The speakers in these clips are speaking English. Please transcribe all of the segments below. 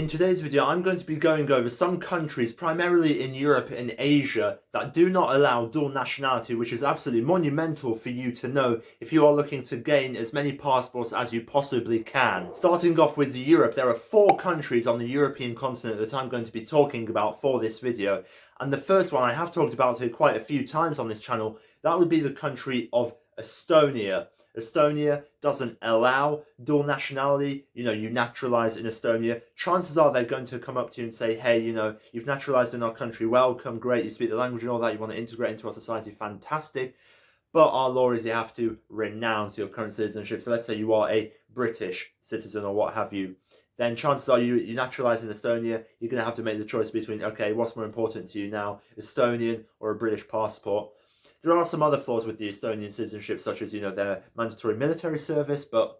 In today's video, I'm going to be going over some countries, primarily in Europe and Asia, that do not allow dual nationality, which is absolutely monumental for you to know if you are looking to gain as many passports as you possibly can. Starting off with Europe, there are 4 countries on the European continent that I'm going to be talking about for this video. And the first one I have talked about it quite a few times on this channel, that would be the country of Estonia. Estonia doesn't allow dual nationality. You naturalize in Estonia. Chances are they're going to come up to you and say, hey, you've naturalized in our country, welcome, great, you speak the language and all that, you want to integrate into our society, fantastic. But our law is you have to renounce your current citizenship. So let's say you are a British citizen or what have you. Then chances are you naturalize in Estonia, you're going to have to make the choice between, okay, what's more important to you now, Estonian or a British passport? There are some other flaws with the Estonian citizenship, such as, their mandatory military service, but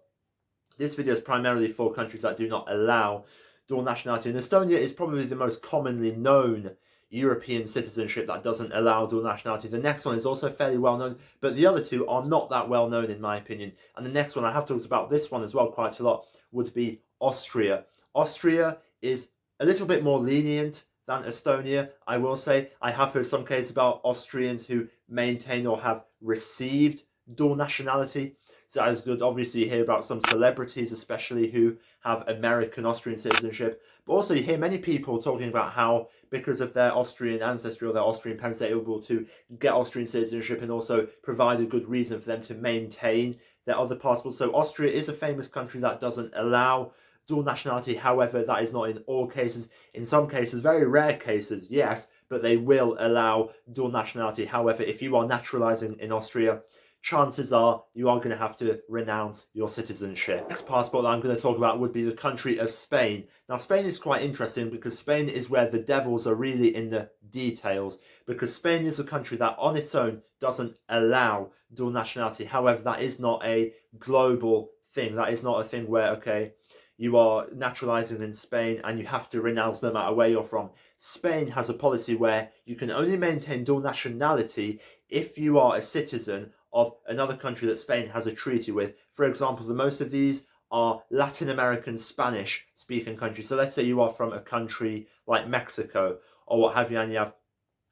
this video is primarily for countries that do not allow dual nationality. And Estonia is probably the most commonly known European citizenship that doesn't allow dual nationality. The next one is also fairly well known, but the other two are not that well known in my opinion. And the next one, I have talked about this one as well quite a lot, would be Austria. Austria is a little bit more lenient than Estonia, I will say. I have heard some cases about Austrians who maintain or have received dual nationality. So that is good. Obviously, you hear about some celebrities, especially who have American Austrian citizenship. But also, you hear many people talking about how, because of their Austrian ancestry or their Austrian parents, they're able to get Austrian citizenship and also provide a good reason for them to maintain their other passports. So Austria is a famous country that doesn't allow dual nationality. However, that is not in all cases. In some cases, very rare cases, yes, but they will allow dual nationality. However, if you are naturalizing in Austria, chances are you are going to have to renounce your citizenship. Next passport that I'm going to talk about would be the country of Spain. Now, Spain is quite interesting because Spain is where the devils are really in the details, because Spain is a country that on its own doesn't allow dual nationality. However, that is not a global thing. That is not a thing where, okay, you are naturalizing in Spain and you have to renounce no matter where you're from. Spain has a policy where you can only maintain dual nationality if you are a citizen of another country that Spain has a treaty with. For example, the most of these are Latin American Spanish speaking countries. So let's say you are from a country like Mexico or what have you, and you have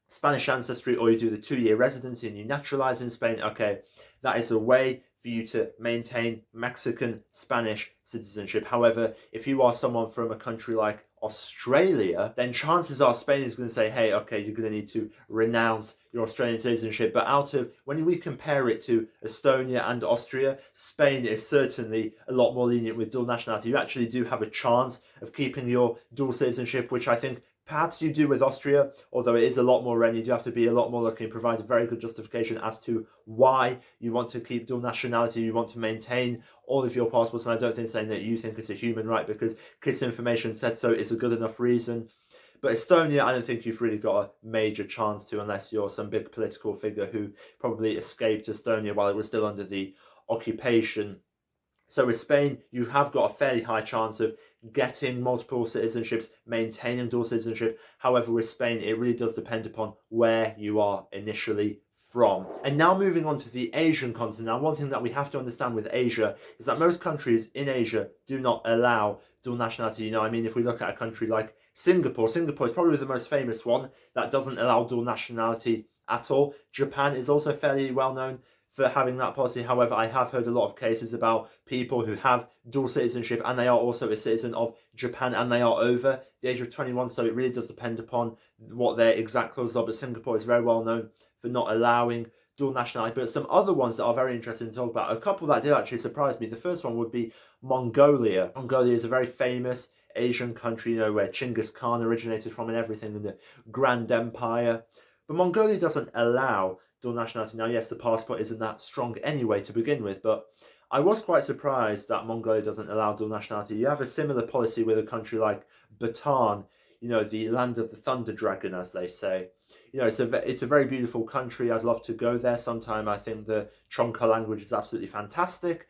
Spanish ancestry, or you do the 2-year residency and you naturalize in Spain. Okay, that is a way for you to maintain Mexican Spanish citizenship. However, if you are someone from a country like Australia, then chances are Spain is going to say, hey, okay, you're going to need to renounce your Australian citizenship. But when we compare it to Estonia and Austria, Spain is certainly a lot more lenient with dual nationality. You actually do have a chance of keeping your dual citizenship, which I think perhaps you do with Austria, although it is a lot more rare. You do have to be a lot more lucky and provide a very good justification as to why you want to keep dual nationality, you want to maintain all of your passports. And I don't think saying that you think it's a human right because KISS information said so is a good enough reason. But Estonia, I don't think you've really got a major chance to, unless you're some big political figure who probably escaped Estonia while it was still under the occupation. So with Spain, you have got a fairly high chance of getting multiple citizenships, maintaining dual citizenship. However, with Spain, it really does depend upon where you are initially from. And now moving on to the Asian continent. Now, one thing that we have to understand with Asia is that most countries in Asia do not allow dual nationality. If we look at a country like Singapore is probably the most famous one that doesn't allow dual nationality at all. Japan is also fairly well known for having that policy. However, I have heard a lot of cases about people who have dual citizenship and they are also a citizen of Japan and they are over the age of 21. So it really does depend upon what their exact clauses are. But Singapore is very well known for not allowing dual nationality. But some other ones that are very interesting to talk about, a couple that did actually surprise me. The first one would be Mongolia. Mongolia is a very famous Asian country, where Chinggis Khan originated from and everything in the Grand Empire. But Mongolia doesn't allow dual nationality. Now, yes, the passport isn't that strong anyway to begin with, but I was quite surprised that Mongolia doesn't allow dual nationality. You have a similar policy with a country like Bhutan, the land of the thunder dragon, as they say. It's a very beautiful country. I'd love to go there sometime. I think the Chonka language is absolutely fantastic,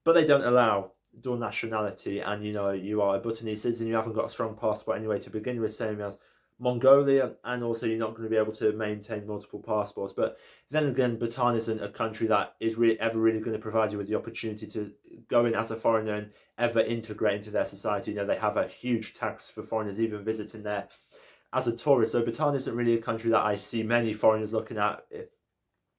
but they don't allow dual nationality. And you are a Bhutanese citizen, you haven't got a strong passport anyway to begin with, same as Mongolia, and also you're not going to be able to maintain multiple passports. But then again, Bhutan isn't a country that is ever really going to provide you with the opportunity to go in as a foreigner and ever integrate into their society. You know, they have a huge tax for foreigners even visiting there as a tourist. So Bhutan isn't really a country that I see many foreigners looking at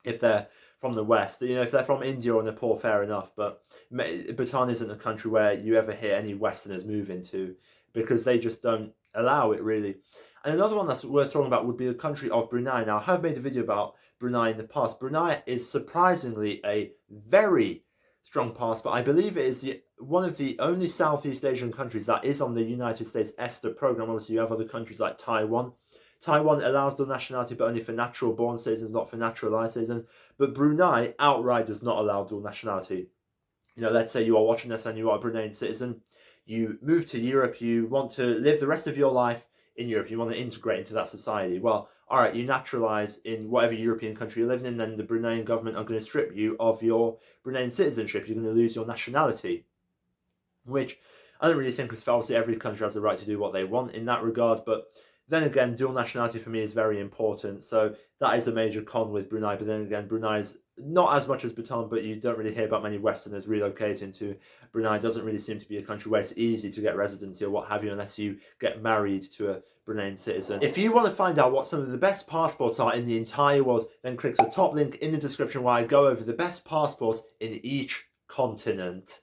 if they're from the West. You know, if they're from India or Nepal, fair enough. But Bhutan isn't a country where you ever hear any Westerners move into, because they just don't allow it, really. And another one that's worth talking about would be the country of Brunei. Now, I have made a video about Brunei in the past. Brunei is surprisingly a very strong passport. I believe it is one of the only Southeast Asian countries that is on the United States ESTA program. Obviously, you have other countries like Taiwan. Taiwan allows dual nationality, but only for natural-born citizens, not for naturalized citizens. But Brunei outright does not allow dual nationality. You know, let's say you are watching this and you are a Bruneian citizen. You move to Europe. You want to live the rest of your life in Europe. You want to integrate into that society. Well, all right, you naturalize in whatever European country you're living in, then the Bruneian government are going to strip you of your Bruneian citizenship. You're going to lose your nationality, which I don't really think is fair. Obviously, every country has the right to do what they want in that regard, but then again, dual nationality for me is very important, so that is a major con with Brunei. But then again, Brunei's not as much as Bhutan, but you don't really hear about many Westerners relocating to Brunei. It doesn't really seem to be a country where it's easy to get residency or what have you, unless you get married to a Bruneian citizen. If you want to find out what some of the best passports are in the entire world, then click the top link in the description where I go over the best passports in each continent.